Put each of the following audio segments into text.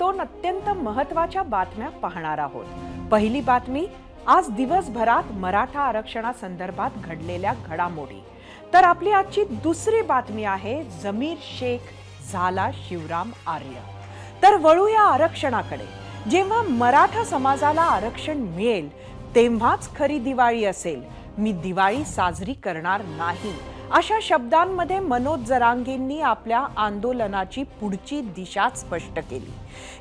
दोन अत्यंत महत्त्वाच्या बातम्या पाहणार आहोत। पहिली बातमी, आज दिवसभरात मराठा आरक्षणासंदर्भात घडलेल्या घडामोडी। तर आपली आजची दुसरी बातमी आहे, जमीर शेख झाला शिवराम आर्य। तर वळूया आरक्षणाकडे। जेव्हा मराठा समाजाला आरक्षण मिळेल तेव्हाच खरी दिवाळी असेल, मी दिवाळी साजरी करणार नाही, अशा शब्दांमध्ये मनोज जरांगेंनी आपल्या आंदोलनाची पुढची दिशा स्पष्ट केली।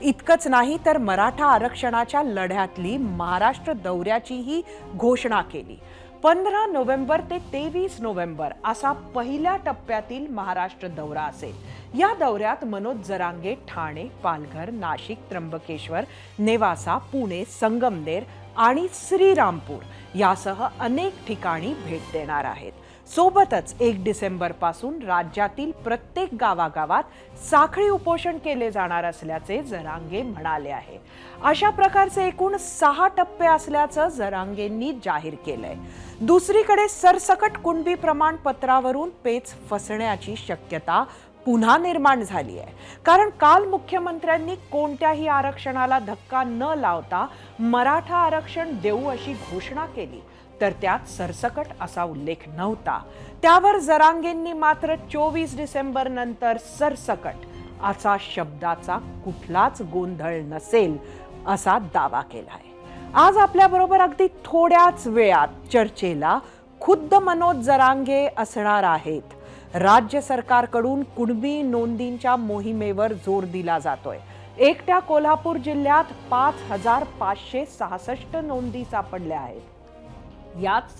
इतकंच नाही तर मराठा आरक्षणाच्या लढ्यातली महाराष्ट्र दौऱ्याचीही घोषणा केली। 15 नोव्हेंबर ते 23 नोव्हेंबर असा पहिल्या टप्प्यातील महाराष्ट्र दौरा असेल। या दौऱ्यात मनोज जरांगे ठाणे, पालघर, नाशिक, त्र्यंबकेश्वर, नेवासा, पुणे, संगमनेर आणि श्रीरामपूर यासह अनेक ठिकाणी भेट देणार आहेत। सोबतच 1 डिसेंबर पासून राज्यातील प्रत्येक गावागावात साखळी उपोषण केले जाणार असल्याचे जरांगे म्हणाले आहे। अशा प्रकारचे एकूण 6 टप्पे असल्याचं जरांगेंनी जाहीर केलंय। दुसरीकडे सरसकट कुणबी प्रमाणपत्रावरून पेच फसण्याची शक्यता पुन्हा निर्माण झाली आहे। कारण काल मुख्यमंत्र्यांनी कोणत्याही आरक्षणाला धक्का न लावता मराठा आरक्षण देऊ अशी घोषणा केली, तर त्यात सरसकट असा उल्लेख नव्हता। त्यावर जरांगेंनी मात्र 24 डिसेंबर नंतर सरसकट असा शब्दाचा कुठलाच गोंधळ नसेल असा दावा केलाय। आज आपल्याबरोबर अगदी थोड्याच वेळात चर्चेला खुद्द मनोज जरांगे असणार आहेत। राज्य सरकारकडून कुणबी नोंदींच्या मोहिमेवर जोर दिला जातोय। एकट्या कोल्हापूर जिल्ह्यात 5566 नोंदी सापडल्या आहेत। याच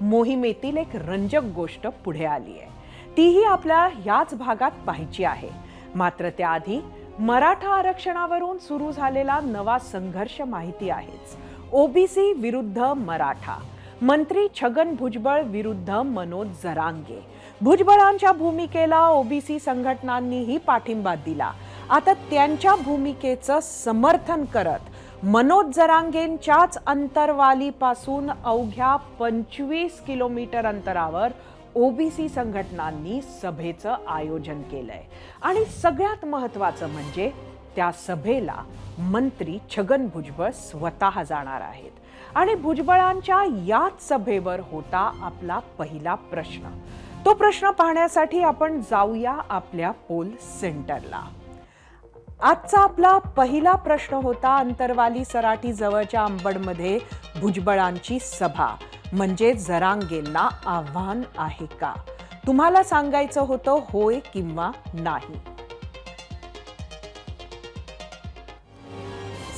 मोहिमेतील एक रंजक गोष्ट पुढे आली आहे, तीही आपल्या याच भागात पाहायची आहे। मात्र त्याआधी मराठा आरक्षणावरून सुरू झालेला नवा संघर्ष माहिती आहेच। ओबीसी विरुद्ध मराठा, मंत्री छगन भुजबळ विरुद्ध मनोज जरांगे। भुजबळांच्या भूमिकेला ओबीसी संघटनांनीही पाठिंबा दिला। आता त्यांच्या भूमिकेचं समर्थन करत मनोज जरांगेंच्याच अंतरवालीपासून अवघ्या 25 किलोमीटर अंतरावर ओबीसी संघटनांनी सभेचं आयोजन केलंय। आणि सगळ्यात महत्त्वाचं म्हणजे त्या सभेला मंत्री छगन भुजबळ स्वतः जाणार आहेत। आणि भुजबळांच्या याच सभेवर होता आपला पहिला प्रश्न। तो प्रश्न पाहण्यासाठी आपण जाऊया आपल्या पोल सेंटरला। आजचा आपला पहिला प्रश्न होता, अंतरवाली सराटी जवळच्या अंबडमध्ये भुजबळांची सभा म्हणजे जरांगेंना आव्हान आहे का? तुम्हाला सांगायचं होतं होय किंवा नाही।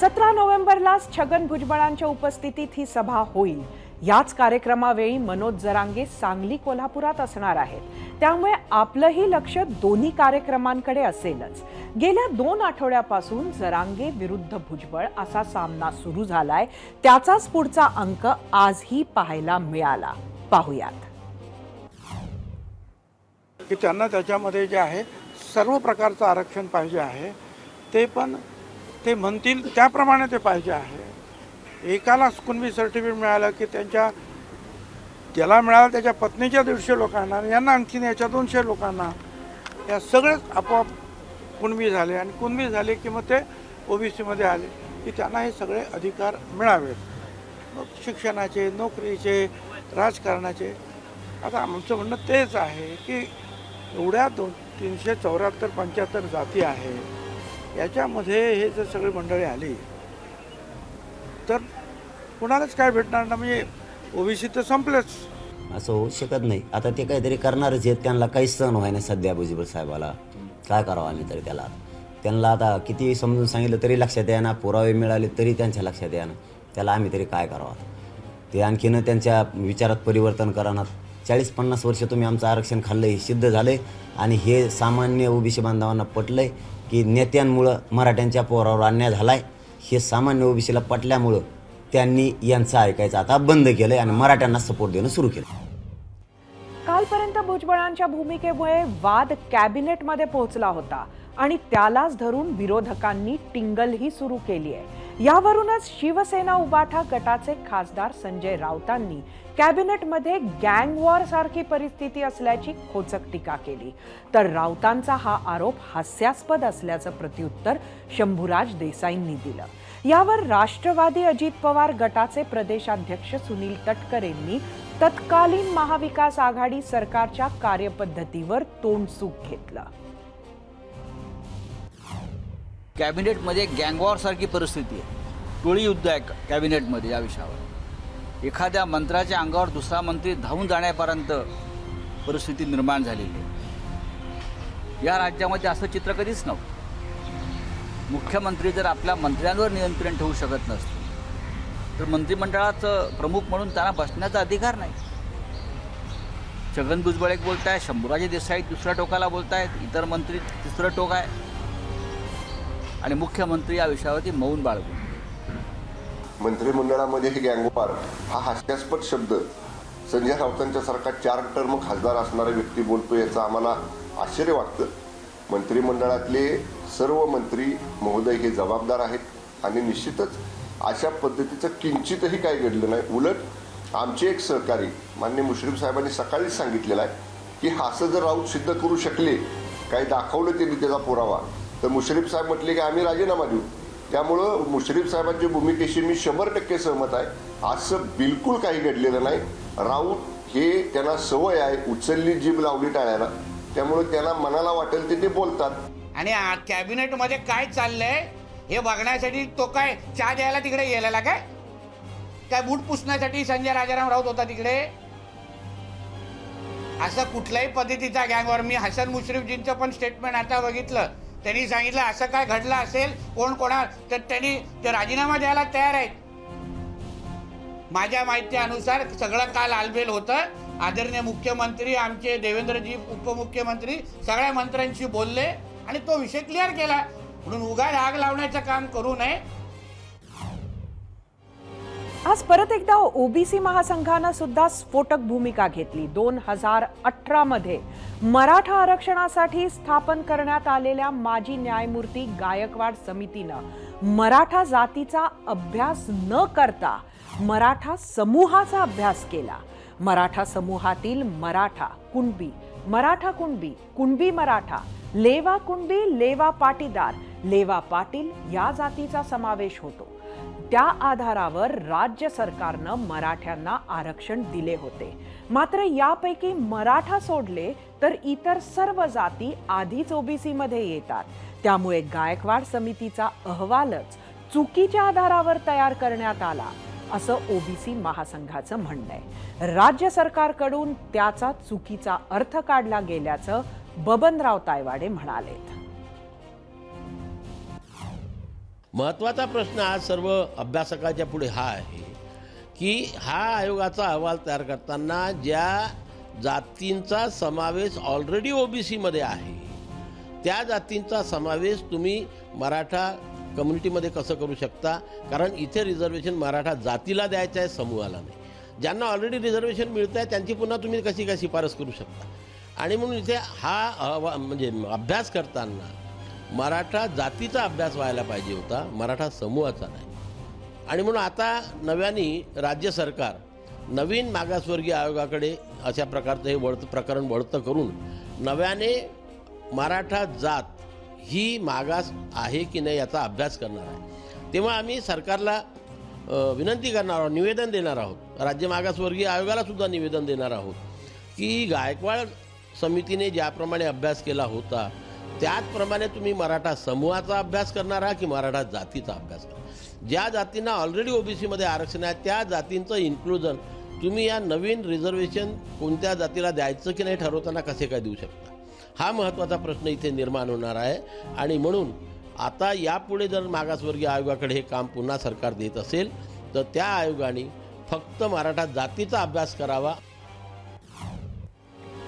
17 नोव्हेंबरलाच छगन भुजबळांच्या उपस्थितीत ही सभा होईल। याच कार्यक्रमावेळी मनोज जरांगे सांगली, कोल्हापुरात असणार आहेत। त्यामुळे आपलंही लक्ष दोन्ही कार्यक्रमांकडे असेलच। गेल्या 2 आठवड्यापासून जरांगे विरुद्ध भुजबळ असा सामना सुरू झालाय। त्याचाच पुढचा अंक आजही पाहायला मिळाला। पाहूयात की त्यांना त्याच्यामध्ये जे आहे सर्व प्रकारचं आरक्षण पाहिजे आहे, ते पण ते म्हणतील त्याप्रमाणे ते पाहिजे आहे। एकाला कुणबी सर्टिफिकेट मिळालं की त्यांच्या ज्याला मिळालं त्याच्या पत्नीच्या 150 लोकांना, यांना आणखीन याच्या 200 लोकांना, या सगळेच आपोआप कुणबी झाले। आणि कुणबी झाले की मग ते ओबीसीमध्ये आले की त्यांना हे सगळे अधिकार मिळावेत, मग शिक्षणाचे, नोकरीचे, राजकारणाचे। आता आमचं म्हणणं तेच आहे की एवढ्या 374-75 जाती आहे, याच्यामध्ये हे जर सगळी मंडळी आली तर कुणालाच काय भेटणार ना, म्हणजे ओबीसी तर संपलेच। असं होऊ शकत नाही। आता ते काहीतरी करणारच आहेत, त्यांना काही सहन व्हाय नाही सध्या भुजबळ साहेबाला। काय करावं आम्ही तरी त्यांना आता किती समजून सांगितलं तरी लक्षात येईना, पुरावे मिळाले तरी त्यांच्या लक्षात येईना, त्याला आम्ही तरी काय करावं? ते आणखीन त्यांच्या विचारात परिवर्तन करणार। 40-50 वर्ष तुम्ही आमचं आरक्षण खाल्लं, हे सिद्ध झालंय। आणि हे सामान्य ओबीसी बांधवांना पटलंय की नेत्यांमुळं मराठ्यांच्या पोरावर अन्याय झालाय। हे सामान्य ओबीसीला पटल्यामुळं त्यांनी यांचं ऐकायचं आता बंद केलंय आणि मराठ्यांना सपोर्ट देणं सुरू केलं। कालपर्यंत भुजबळांच्या भूमिकेमुळे वाद कॅबिनेटमध्ये पोहोचला होता आणि त्यालाच धरून विरोधकांनी टिंगलही सुरू केली आहे। यावरूनच शिवसेना उबाठा गटाचे खासदार संजय राऊतांनी कॅबिनेटमध्ये गँग वॉर सारखी परिस्थिती असल्याची खोचक टीका केली. तर राऊतांचा हा आरोप हास्यास्पद असल्याचं प्रत्युत्तर शंभूराज देसाईंनी दिलं. यावर राष्ट्रवादी अजित पवार गटाचे प्रदेशाध्यक्ष सुनील तटकरेंनी तत्कालीन महाविकास आघाडी सरकारच्या कार्यपद्धतीवर तोंडसूक घेतलं. कॅबिनेटमध्ये गँगवॉर सारखी परिस्थिती आहे, टोळी युद्ध आहे कॅबिनेटमध्ये. या विषयावर एखाद्या मंत्र्याच्या अंगावर दुसरा मंत्री धावून जाण्यापर्यंत परिस्थिती निर्माण झालेली आहे. या राज्यामध्ये असं चित्र कधीच नव्हतं. मुख्यमंत्री जर आपल्या मंत्र्यांवर नियंत्रण ठेवू शकत नसतो तर मंत्रिमंडळाचं प्रमुख म्हणून त्यांना बसण्याचा अधिकार नाही. छगन भुजबळ एक बोलताय, शंभूराजे देसाई दुसऱ्या टोकाला बोलतायत, इतर मंत्री तिसरं टोक आहे आणि मुख्यमंत्री या विषयावरती मौन बाळगून. मंत्रिमंडळामध्ये हे गँगवॉर हा हास्यास्पद शब्द संजय राऊतांच्या सारखा 4 टर्म खासदार असणारा व्यक्ती बोलतो याचं आम्हाला आश्चर्य वाटतं. मंत्रिमंडळातले सर्व मंत्री महोदय हे जबाबदार आहेत आणि निश्चितच अशा पद्धतीचं किंचितही काही घडलं नाही. उलट आमचे एक सहकारी माननीय मुश्रीफ साहेबांनी सकाळीच सांगितलेलं आहे की असं जर राऊत सिद्ध करू शकले, काही दाखवलं त्यांनी त्याचा पुरावा, तर मुश्रीफ साहेब म्हटले की आम्ही राजीनामा देऊ. त्यामुळं मुश्रीफ साहेबांच्या भूमिकेशी मी 100% सहमत आहे. असं बिलकुल काही घडलेलं नाही. राऊत हे त्यांना सवय आहे उचलली जीभ लावली टाळ्याला, त्यामुळे त्यांना मनाला वाटेल ते बोलतात. आणि कॅबिनेटमध्ये काय चाललंय हे बघण्यासाठी तो काय चहा द्यायला तिकडे गेलेला काय बूट पुसण्यासाठी संजय राजाराम राऊत होता तिकडे? असं कुठल्याही पद्धतीचा गँगवर मी हसन मुश्रीफजींचं पण स्टेटमेंट आता बघितलं. त्यांनी सांगितलं असं काय घडलं असेल कोणा तर त्यांनी ते राजीनामा द्यायला तयार आहेत. माझ्या माहितीनुसार सगळं काल आलबेल होतं. आदरणीय मुख्यमंत्री आमचे देवेंद्रजी उपमुख्यमंत्री सगळ्या मंत्र्यांशी बोलले आणि तो विषय क्लिअर केला. म्हणून उगाच आग लावण्याचं काम करू नये. आज परत एकदा ओबीसी महासंघानं सुद्धा स्फोटक भूमिका घेतली. 2018 मध्ये मराठा आरक्षणासाठी स्थापन करण्यात आलेल्या माजी न्यायमूर्ती गायकवाड समितीनं मराठा जातीचा अभ्यास न करता मराठा समूहाचा अभ्यास केला. मराठा समूहातील मराठा कुणबी, कुणबी मराठा, लेवा कुणबी, लेवा पाटीदार, लेवा पाटील या जातीचा समावेश होतो. त्या आधारावर राज्य सरकारनं मराठ्यांना आरक्षण दिले होते. मात्र यापैकी मराठा सोडले तर इतर सर्व जाती आधीच ओबीसी मध्ये येतात. त्यामुळे गायकवाड समितीचा अहवालच चुकीच्या आधारावर तयार करण्यात आला असं ओबीसी महासंघाचं म्हणणं आहे. राज्य सरकारकडून त्याचा चुकीचा अर्थ काढला गेल्याचं बबनराव तायवाडे म्हणाले. महत्त्वाचा प्रश्न आज सर्व अभ्यासकाच्या पुढे हा आहे की हा आयोगाचा अहवाल तयार करताना ज्या जातींचा समावेश ऑलरेडी ओबीसीमध्ये आहे त्या जातींचा समावेश तुम्ही मराठा कम्युनिटीमध्ये कसं करू शकता? कारण इथे रिझर्वेशन मराठा जातीला द्यायचं आहे, समूहाला नाही. ज्यांना ऑलरेडी रिझर्वेशन मिळतं आहे त्यांची पुन्हा तुम्ही कशी काय शिफारस करू शकता? आणि म्हणून इथे हा म्हणजे अभ्यास करताना मराठा जातीचा अभ्यास व्हायला पाहिजे होता, मराठा समूहाचा नाही. आणि म्हणून आता नव्याने राज्य सरकार नवीन मागासवर्गीय आयोगाकडे अशा प्रकारचं हे प्रकरण वळतं करून नव्याने मराठा जात ही मागास आहे की नाही याचा अभ्यास करणार आहे. तेव्हा आम्ही सरकारला विनंती करणार आहोत, निवेदन देणार आहोत, राज्य मागासवर्गीय आयोगाला सुद्धा निवेदन देणार आहोत की गायकवाड समितीने ज्याप्रमाणे अभ्यास केला होता त्याचप्रमाणे तुम्ही मराठा समूहाचा अभ्यास करणार आहात की मराठा जातीचा अभ्यास करणार? ज्या जातींना ऑलरेडी ओबीसीमध्ये आरक्षण आहे त्या जातींचं इन्क्लुजन तुम्ही या नवीन रिझर्वेशन कोणत्या जातीला द्यायचं की नाही ठरवताना कसे काय देऊ शकता? हा महत्त्वाचा प्रश्न इथे निर्माण होणार आहे. आणि म्हणून आता यापुढे जर मागासवर्गीय आयोगाकडे हे काम पुन्हा सरकार देत असेल तर त्या आयोगाने फक्त मराठा जातीचा अभ्यास करावा.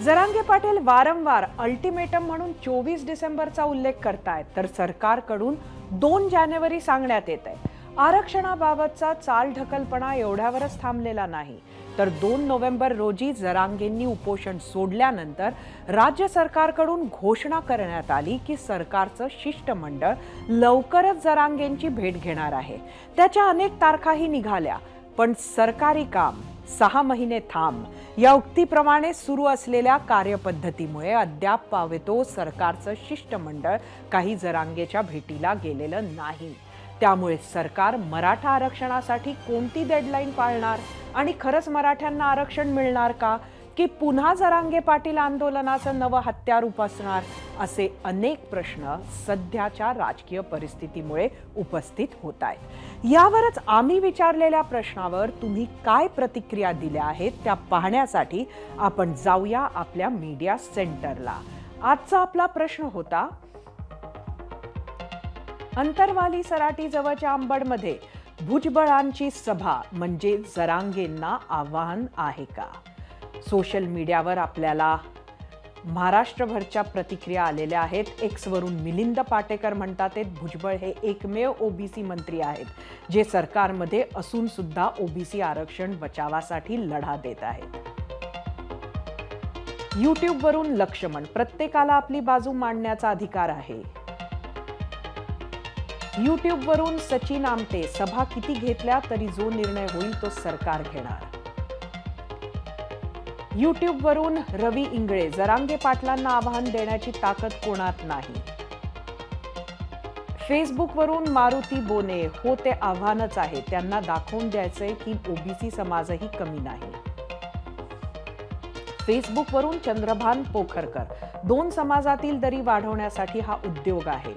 जरांगे पाटील वारंवार अल्टिमेटम म्हणून 24 डिसेंबरचा उल्लेख करतायत तर सरकारकडून 2 जानेवारी सांगण्यात येत आहे. आरक्षणाबाबतचा चालढकलपणा एवढ्यावरच थांबलेला नाही, तर 2 नोव्हेंबर रोजी जरांगेंनी उपोषण सोडल्यानंतर राज्य सरकारकडून घोषणा करण्यात आली की सरकारचं शिष्टमंडळ लवकरच जरांगेंची भेट घेणार आहे. त्याच्या अनेक तारखाही निघाल्या, पण सरकारी काम 6 महिने थांब या उक्तीप्रमाणे सुरू असलेल्या कार्यपद्धतीमुळे अद्याप पावेतो सरकारचं शिष्टमंडळ काही जरांगेच्या भेटीला गेलेलं नाही. त्यामुळे सरकार मराठा आरक्षणासाठी कोणती डेडलाईन पाळणार आणि खरंच मराठ्यांना आरक्षण मिळणार का, की पुन्हा जरांगे पाटील आंदोलनाचं नवं हत्यार उपसणार, असे अनेक प्रश्न सध्याच्या राजकीय परिस्थितीमुळे उपस्थित होत आहेत. यावरच आम्ही विचारलेल्या प्रश्नावर तुम्ही काय प्रतिक्रिया दिल्या आहेत त्या पाहण्यासाठी आपण जाऊया आपल्या मीडिया सेंटरला. आजचा आपला प्रश्न होता, अंतरवाली सराटी जवळच्या अंबडमध्ये भुजबळांची सभा म्हणजे जरांगेंना आव्हान आहे का? सोशल मीडियावर आपल्याला महाराष्ट्रभरच्या प्रतिक्रिया आलेल्या आहेत. एक्सवरून मिलिंद पाटेकर म्हणतात, भुजबळ हे एकमेव ओबीसी मंत्री आहेत जे सरकारमध्ये असून सुद्धा ओबीसी आरक्षण बचावासाठी लढा देत आहेत. यूट्यूबवरून लक्ष्मण, प्रत्येकाला आपली बाजू मांडण्याचा अधिकार आहे. यूट्यूबवरून सचिन आमटे, सभा किती घेतल्या तरी जो निर्णय होईल तो सरकार घेणार. यूट्यूबवरून रवी इंगळे, जरांगे पाटलांना आव्हान देण्याची ताकद कोणात नाही. फेसबुकवरून मारुती बोने, हो ते आव्हानच आहे, त्यांना दाखवून द्यायचंय की ओबीसी समाजही कमी नाही. फेसबुकवरून चंद्रभान पोखरकर, 2 समाजातील दरी वाढवण्यासाठी हा उद्योग आहे.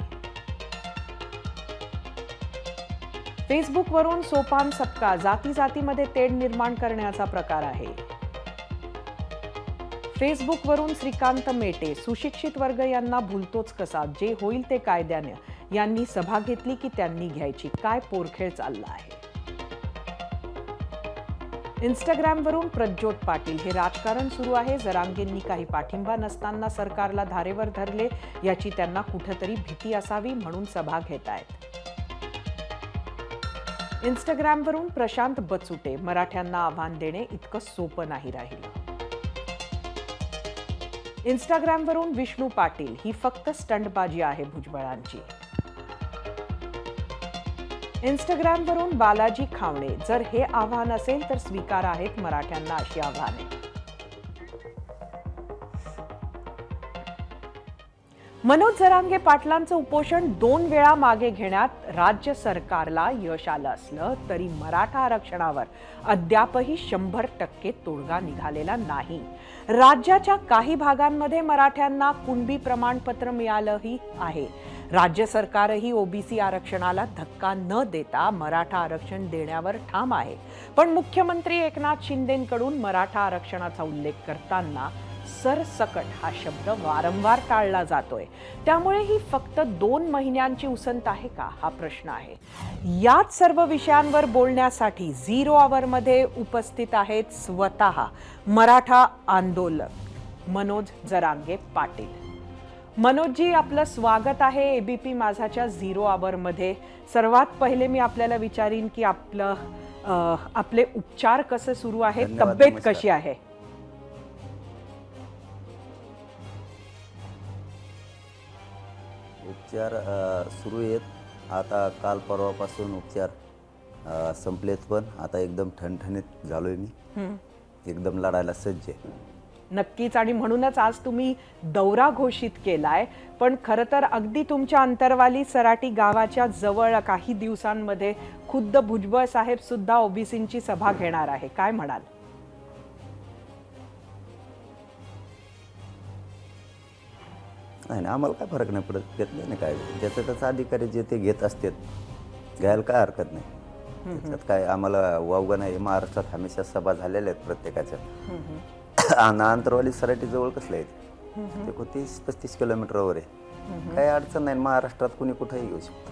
फेसबुकवरून सोपान सपका, जाती जातीमध्ये तेढ निर्माण करण्याचा प्रकार आहे. फेसबुकवरून श्रीकांत मेटे, सुशिक्षित वर्ग यांना भुलतोच कसा, जे होईल ते कायद्याने, यांनी सभा घेतली की त्यांनी घ्यायची, काय पोरखेळ चालला आहे. इंस्टाग्रामवरून प्रज्योत पाटील, हे राजकारण सुरू आहे, जरांगेंनी काही पाठिंबा नसताना सरकारला धारेवर धरले, याची त्यांना कुठेतरी भीती असावी म्हणून सभा घेत आहेत. इंस्टाग्रामवरून प्रशांत बचुटे, मराठ्यांना आव्हान देणे इतकं सोपं नाही राहिलं. इंस्टाग्रामवरून विष्णू पाटील, ही फक्त स्टंटबाजी आहे भुजबळांची. इंस्टाग्रामवरून बालाजी खावणे, जर हे आव्हान असेल तर स्वीकार आहेत मराठ्यांना अशी आव्हाने. मनोज जरांगे पाटलांचं उपोषण 2 वेळा मागे घेण्यात राज्य सरकारला यश आलं असलं तरी मराठा आरक्षणावर अद्यापही 100% तोडगा निघालेला नाही. राज्याच्या काही भागांमध्ये मराठ्यांना कुणबी प्रमाणपत्र मिळालंही आहे. राज्य सरकारही ओबीसी आरक्षणाला धक्का न देता मराठा आरक्षण देण्यावर ठाम आहे. पण मुख्यमंत्री एकनाथ शिंदेंकडून मराठा आरक्षणाचा उल्लेख करताना सरसकट हा शब्द वारंवार टाळला जातोय. त्यामुळे ही फक्त 2 महिन्यांची उसंत आहे का, हा प्रश्न आहे. याच सर्व विषयांवर बोलण्यासाठी 0 आवरमध्ये उपस्थित आहेत स्वतः मराठा आंदोलक मनोज जरांगे पाटील. मनोजजी, आपलं स्वागत आहे एबीपी माझाच्या 0 आवरमध्ये. सर्वात पहिले मी आपल्याला विचारीन की आपले उपचार कसे सुरू आहेत, तब्येत कशी आहे? उपचार सुरू आहेत. आता काल परवापासून उपचार संपलेत, पण आता एकदम ठणठणीत झालोय मी, एकदम लढायला सज्ज आहे. नक्कीच, आणि म्हणूनच आज तुम्ही दौरा घोषित केलाय. पण खरं तर अगदी तुमच्या अंतरवाली सराटी गावाच्या जवळ काही दिवसांमध्ये खुद्द भुजबळ साहेब सुद्धा ओबीसींची सभा घेणार आहे, काय म्हणाल? नाही, आम्हाला काय फरक नाही पडत, घेतलं नाही काय, ज्याचं त्याचा अधिकारी जे ते घेत असतात, घ्यायला काय हरकत नाही. त्याच्यात काय आम्हाला वावगं नाही. महाराष्ट्रात हमेशा सभा झालेल्या आहेत प्रत्येकाच्या. अंतरवाली सराटी जवळ कसलं आहे, ते 30-35 किलोमीटरवर आहे, काही अडचण नाही. महाराष्ट्रात कुणी कुठेही घेऊ शकतो.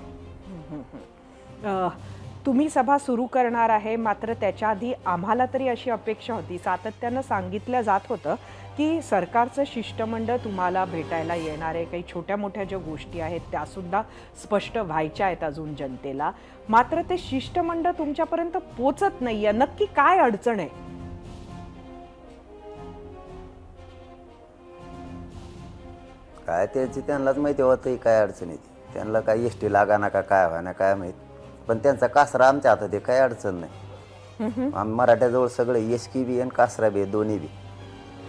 तुम्ही सभा सुरू करणार आहे, मात्र त्याच्या आधी आम्हाला तरी अशी अपेक्षा होती, सातत्यानं सांगितलं जात होतं की नक्की सरकारचं शिष्टमंडळ तुम्हाला भेटायला येणारे काही छोट्या मोठ्या ज्या गोष्टी आहेत त्यासुद्धा स्पष्ट व्हायच्या आहेत अजून जनतेला, मात्र ते शिष्टमंडळ तुमच्यापर्यंत पोचत नाहीये. नक्की काय अडचण आहे? काय त्याची त्यांनाच माहिती होतं काय अडचण येते. त्यांना काय एस टी लागा ना का काय व्हा ना काय माहीत, पण त्यांचा कासरा आमच्या हातात आहे, काय अडचण नाही. मराठ्याजवळ सगळे एसकी बी आणि कासरा बी दोन्ही बी.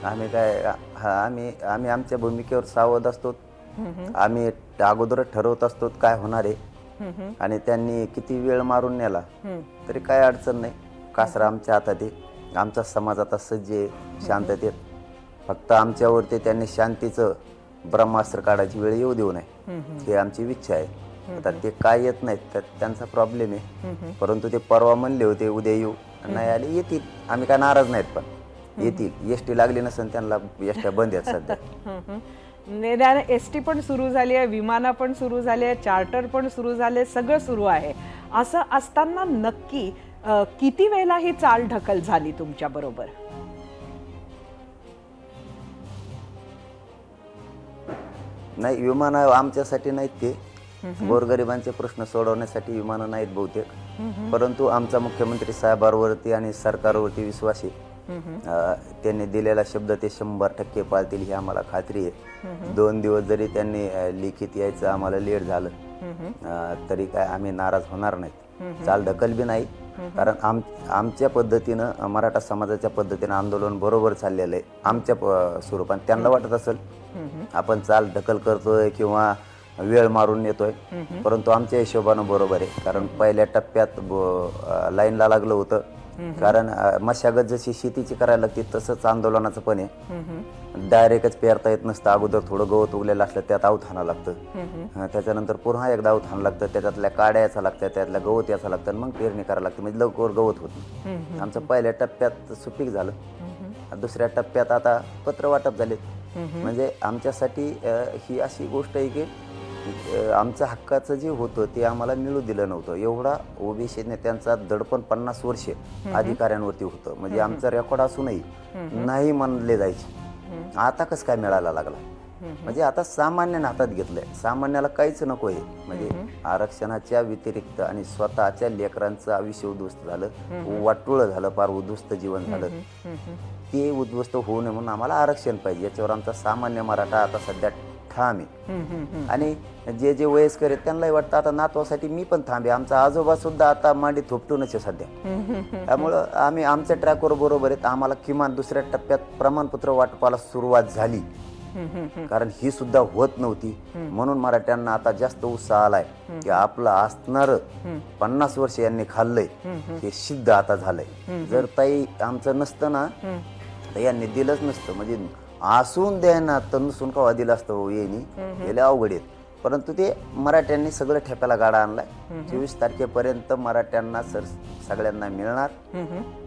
आम्ही काय आम्ही आमच्या भूमिकेवर सावध असतो. आम्ही अगोदरच ठरवत असतो काय होणार आहे, आणि त्यांनी किती वेळ मारून नेला तरी काय अडचण नाही. कासरा आमच्या हातात आहे. आमचा समाज आता सज्ज आहे, शांततेत. फक्त आमच्यावरती त्यांनी शांतीचं ब्रह्मास्त्र काढायची वेळ येऊ देऊ नये, ही आमची इच्छा आहे. आता ते काय येत नाहीत तर त्यांचा प्रॉब्लेम आहे. परंतु ते परवा म्हणले होते उद्या येऊ, नाही आले येतील. आम्ही काय नाराज नाहीत, पण येतील. एस टी लागली नसेल त्यांना, एस बंद आहेत सध्या. निदान एस टी पण सुरू झाली आहे, विमानं पण सुरू झाली आहे, चार्टर पण सुरू झाले, सगळं सुरू आहे. असं असताना नक्की किती वेळेला ही चाल ढकल झाली तुमच्या बरोबर? नाही, विमानं आमच्यासाठी नाहीत, ते गोरगरिबांचे प्रश्न सोडवण्यासाठी विमानं नाहीत बहुतेक. परंतु आमचा मुख्यमंत्री साहेबांवरती आणि सरकारवरती विश्वास आहे. त्यांनी दिलेला शब्द ते 100% पाळतील ही आम्हाला खात्री आहे. 2 दिवस जरी त्यांनी लिखित यायचं आम्हाला लेट झालं तरी काय आम्ही नाराज होणार नाहीत. चाल ढकल बी नाही, कारण आमच्या पद्धतीनं, मराठा समाजाच्या पद्धतीनं आंदोलन बरोबर चाललेलं आहे आमच्या स्वरूपात. त्यांना वाटत असेल आपण चाल ढकल करतोय किंवा वेळ मारून येतोय, परंतु आमच्या हिशोबानं बरोबर आहे. कारण पहिल्या टप्प्यात लाईनला लागलं होतं, कारण मशागत जशी शेतीची करायला लागते तसंच आंदोलनाचं पण आहे. डायरेक्टच पेरता येत नसतं. अगोदर थोडं गवत उगलेलं असलं त्यात आऊत हाणं लागतं, त्याच्यानंतर पुन्हा एकदा आऊत हाणं लागतं, त्याच्यातल्या काड्या याचा लागतात, त्यातल्या गवत याचा लागतं, मग पेरणी करायला लागतं. म्हणजे लवकर गवत होत नाही. आमचं पहिल्या टप्प्यात सुपीक झालं, दुसऱ्या टप्प्यात आता पत्र वाटप झाले. म्हणजे आमच्यासाठी ही अशी गोष्ट आहे की आमचं हक्काचं जे होतं ते आम्हाला मिळू दिलं नव्हतं. एवढा ओबीसी नेत्यांचा दडपण 50 वर्ष अधिकाऱ्यांवरती होतं. म्हणजे आमचा रेकॉर्ड असूनही नाही म्हणले जायचे. आता कसं काय मिळायला लागला? म्हणजे आता सामान्याने हातात घेतलंय. सामान्याला काहीच नको आहे. म्हणजे आरक्षणाच्या व्यतिरिक्त आणि स्वतःच्या लेकरांचं आयुष्य उद्ध्वस्त झालं, वाटोळं झालं, फार उद्ध्वस्त जीवन झालं. ते उद्ध्वस्त होऊ नये म्हणून आम्हाला आरक्षण पाहिजे. याच्यावर आमचा सामान्य मराठा आता सध्या ठाम आहे. आणि जे जे वयस्कर आहेत त्यांनाही वाटतं आता नातवासाठी मी पण थांबे. आमचा आजोबा सुद्धा आता मांडी थोपटूनच आहे सध्या. त्यामुळं आम्ही आमच्या ट्रॅकवर बरोबर आहेत. आम्हाला किमान दुसऱ्या टप्प्यात प्रमाणपत्र वाटपाला सुरुवात झाली, कारण ही सुद्धा होत नव्हती. म्हणून मराठ्यांना आता जास्त उत्साह आलाय की आपलं असणार 50 वर्ष यांनी खाल्लंय हे सिद्ध आता झालंय. जर ताई आमचं नसतं ना तर यांनी दिलंच नसतं. म्हणजे असून द्यायना तर नसून का दिलं असतं हो येणी, गेले अवघड आहेत. परंतु ते मराठ्यांनी सगळं ठेप्याला गाडा आणलाय. 24 तारखेपर्यंत मराठ्यांना सगळ्यांना मिळणार,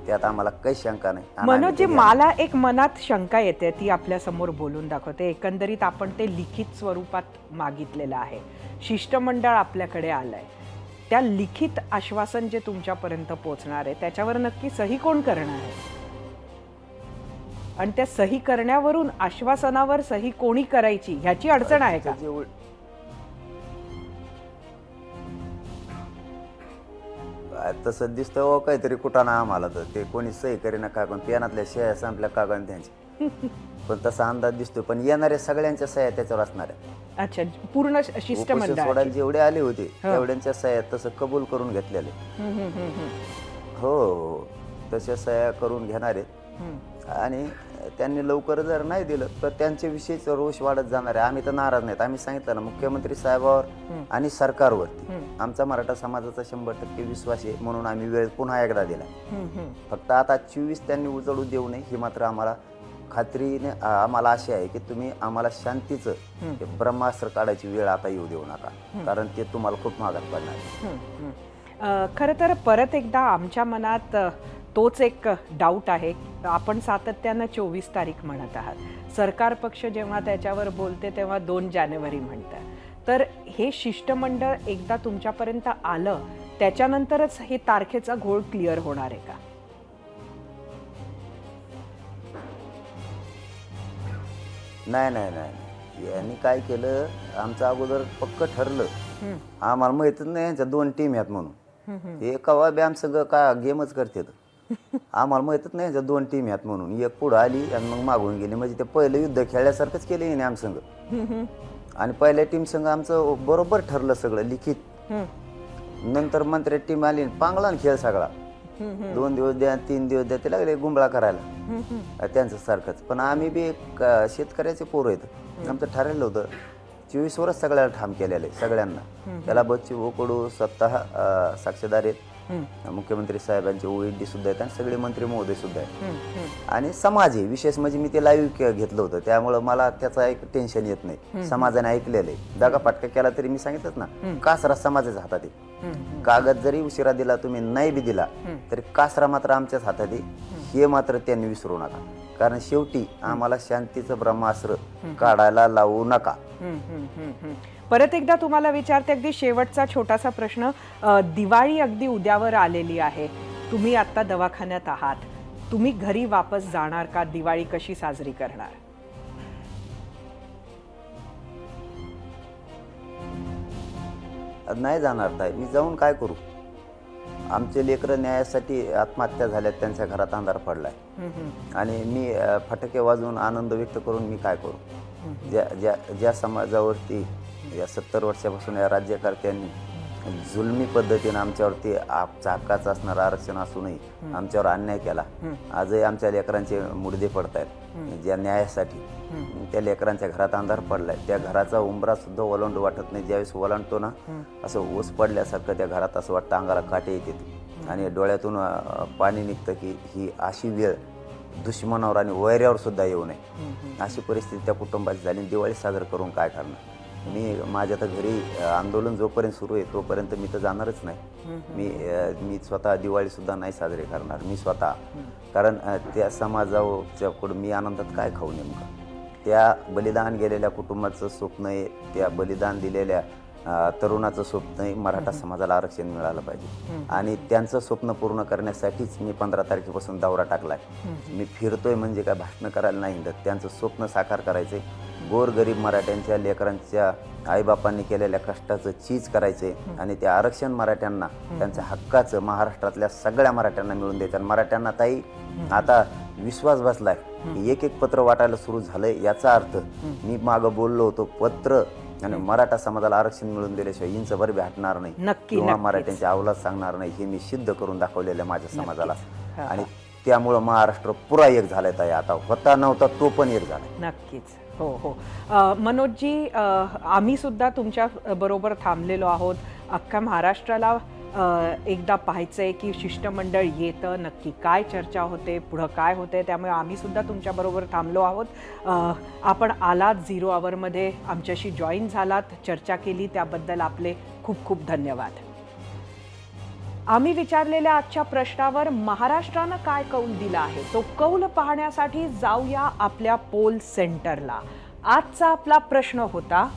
त्यात आम्हाला काही शंका नाही. मनोजी, मला एक मनात शंका येते, ती आपल्या समोर बोलून दाखवते. एकंदरीत आपण ते लिखित स्वरूपात मागितलेलं आहे, शिष्टमंडळ आपल्याकडे आलंय, त्या लिखित आश्वासन जे तुमच्यापर्यंत पोहोचणार आहे त्याच्यावर नक्की सही कोण करणार आहे? आणि त्या सही करण्यावरून आश्वासनावर सही कोणी करायची ह्याची अडचण आहे का? तसं दिसतं हो काहीतरी कुठं ना आम्हाला, तर ते कोणी सही करेना काय, पण पेनातल्या शया संपल्या का गण त्यांची. पण तसा अंदाज दिसतो. पण येणाऱ्या सगळ्यांच्या सह्या त्याच्यावर असणार आहे. अच्छा, पूर्ण शिष्टमंडळ सोडायला जेवढे आले होते तेवढ्यांच्या सह्या तसं कबूल करून घेतलेले. हो, तशा सह्या करून घेणार आहेत. आणि त्यांनी लवकर जर नाही दिलं तर त्यांच्याविषयीच रोष वाढत जाणार आहे. आम्ही तर नाराज नाहीत. आम्ही सांगितलं ना, मुख्यमंत्री साहेबावर आणि सरकारवरती आमचा मराठा समाजाचा 100% विश्वास आहे. म्हणून आम्ही वेळ पुन्हा एकदा दिला. फक्त आता 24 त्यांनी उजळू देऊ नये ही मात्र आम्हाला खात्रीने आम्हाला अशी आहे की तुम्ही आम्हाला शांतीचं ब्रह्मास्त्र काढायची वेळ आता येऊ देऊ नका, कारण ते तुम्हाला खूप महागात पडणार. खरं तर परत एकदा आमच्या मनात तोच एक डाऊट आहे. आपण सातत्यानं 24 तारीख म्हणत आहात. सरकार पक्ष जेव्हा त्याच्यावर बोलते तेव्हा 2 जानेवारी म्हणतात. तर हे शिष्टमंडळ एकदा तुमच्यापर्यंत आलं त्याच्यानंतरच हे तारखेचा घोळ क्लिअर होणार आहे का? नाही नाही नाही नाही. यांनी काय केलं, आमचं अगोदर पक्क ठरलं, आम्हाला माहितच नाही यांच्या 2 टीम आहेत म्हणून. हे कवा बी आमचं का गेमच करतात. आम्हाला माहितच नाही यांच्या 2 टीम आहेत म्हणून. एक पुढं आली आणि मग मागून गेली. म्हणजे ते पहिलं युद्ध खेळल्यासारखंच केलं याने आमसंग. आणि पहिल्या टीम संघ आमचं बरोबर ठरलं सगळं लिखित. नंतर मंत्री टीम आली, पांगला ना खेळ सगळा. 2 दिवस द्या, 3 दिवस द्या, ते लागले गुंबळा करायला त्यांचं सारखंच. पण आम्ही बी शेतकऱ्याचे पोरं आहेत. आमचं ठरलेलं होतं 24 वर्ष सगळ्याला ठाम केलेलं आहे सगळ्यांना. त्याला बच्चू कडू स्वतः साक्षीदार आहेत. मुख्यमंत्री साहेबांचे OED सुद्धा आहेत आणि सगळे मंत्री महोदय सुद्धा आहेत. आणि समाज आहे विशेष म्हणजे मी ते लाईव्ह घेतलं होतं, त्यामुळं मला त्याचा एक टेन्शन येत नाही. समाजाने ऐकलेलं आहे. जागा फाटका केला तरी मी सांगितलंच ना, कासरा समाजाच्या हातात आहे. कागद जरी उशिरा दिला, तुम्ही नाही बी दिला तरी कासरा मात्र आमच्याच हातात आहे. हे मात्र त्यांनी विसरू नका, कारण शेवटी आम्हाला शांतीचं ब्रह्मास्त्र काढायला लावू नका. परत एकदा तुम्हाला विचारते, अगदी शेवटचा छोटासा प्रश्न. दिवाळी अगदी उद्यावर आलेली आहे. तुम्ही आता दवाखान्यात आहात, तुम्ही घरी वापस जाणार का? दिवाळी कशी साजरी करणार? नाही जाणार ताई, मी जाऊन काय करू? आमचे लेकरं न्यायासाठी आत्महत्या झाल्यात, त्यांच्या घरात अंधार पडलाय. आणि मी फटाके वाजवून आनंद व्यक्त करून मी काय करू? ज्या समाजावरती या 70 वर्षापासून या राज्यकर्त्यांनी जुलमी पद्धतीने आमच्यावरती आमच्या हक्काचं असणारं आरक्षण असूनही आमच्यावर अन्याय केला. आजही आमच्या लेकरांचे मुडदे पडत आहेत ज्या न्यायासाठी. त्या लेकरांच्या घरात अंधार पडलाय, त्या घराचा उंबरा सुद्धा ओलांडू वाटत नाही. ज्यावेळेस ओलांडतो ना, असं ओस पडल्यासारखं त्या घरात असं वाटतं, अंगाला काटे येते आणि डोळ्यातून पाणी निघतं की ही अशी वेळ दुश्मनावर आणि वैऱ्यावर सुद्धा येऊ नये. अशी परिस्थिती त्या कुटुंबाची झाली. दिवाळी साजरी करून काय करणार? मी माझ्या तर घरी आंदोलन जोपर्यंत सुरू आहे तोपर्यंत मी तर जाणारच नाही. मी स्वतः दिवाळीसुद्धा नाही साजरी करणार मी स्वतः. कारण त्या समाजाच्या पुढं मी आनंदात काय खाऊ नेमकं? त्या बलिदान गेलेल्या कुटुंबाचं स्वप्न आहे, त्या बलिदान दिलेल्या तरुणाचं स्वप्न आहे मराठा समाजाला आरक्षण मिळालं पाहिजे. आणि त्यांचं स्वप्न पूर्ण करण्यासाठीच मी 15 तारखेपासून दौरा टाकलाय. मी फिरतोय म्हणजे काय भाषणं करायला नाही, तर त्यांचं स्वप्न साकार करायचंय. गोरगरीब मराठ्यांच्या लेकरांच्या आईबापांनी केलेल्या कष्टाचं चीज करायचंय आणि ते आरक्षण मराठ्यांना त्यांच्या हक्काचं महाराष्ट्रातल्या सगळ्या मराठ्यांना मिळून द्यायचं. आणि मराठ्यांना ताई आता विश्वास बसलाय की एक पत्र वाटायला सुरू झालंय. याचा अर्थ मी मागं बोललो होतो, पत्र आणि मराठा समाजाला आरक्षण मिळून दिल्याशिवाय इंचभर बी हटणार नाही किंवा मराठ्यांची अवलाद सांगणार नाही, हे मी सिद्ध करून दाखवलेलं आहे माझ्या समाजाला. आणि त्यामुळं महाराष्ट्र पुरा एक झालाय ताई. आता होता नव्हता तो पण एक झालाय. नक्कीच. हो हो. मनोजजी, आम्ही सुद्धा तुमच्या बरोबर थांबलेलो आहोत. अख्ख्या महाराष्ट्राला एकदा पाहायचंय की शिष्टमंडळ येतं, नक्की काय चर्चा होते, पुढं काय होते. त्यामुळे आम्ही सुद्धा तुमच्याबरोबर थांबलो आहोत. आपण आलात 0 आवरमध्ये, आमच्याशी जॉईन झालात, चर्चा केली, त्याबद्दल आपले खूप खूप धन्यवाद. आम्ही विचारलेल्या आजच्या प्रश्नावर महाराष्ट्रानं काय कौल दिला आहे, तो कौल पाहण्यासाठी जाऊया आपल्या पोल सेंटरला. आजचा आपला प्रश्न होता,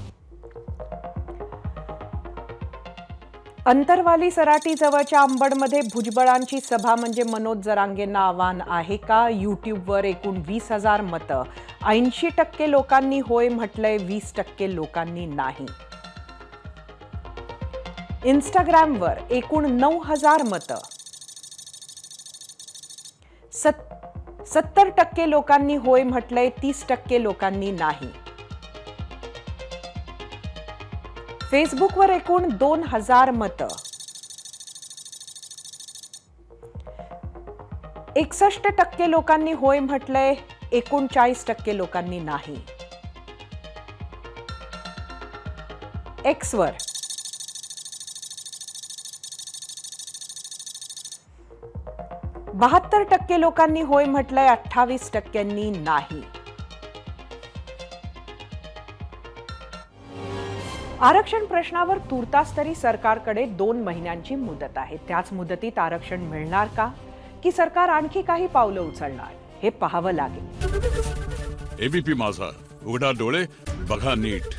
अंतरवाली सराटी जवळच्या अंबडमध्ये भुजबळांची सभा म्हणजे मनोज जरांगेंना आव्हान आहे का? यूट्यूबवर एकूण 20,000 मतं, 80% लोकांनी होय म्हटलंय, 20% लोकांनी नाही. इंस्टाग्रामवर एकूण 9,000 मतं, 70% लोकांनी होय म्हटलंय, 30% लोकांनी नाही. फेसबुकवर एकूण 2,000 मतं, 61% लोकांनी होय म्हटलंय, 39% लोकांनी नाही. एक्सवर 72% लोकांनी होय म्हटलंय, 28% नाही. आरक्षण प्रश्नावर तुर्तास तरी सरकारकडे 2 महिन्यांची मुदत आहे. त्याच मुदतीत आरक्षण मिळणार का, की सरकार आणखी काही पावलं उचलणार, हे पाहावं लागेल. एबीपी माझा, उघडा डोळे बघा नीट.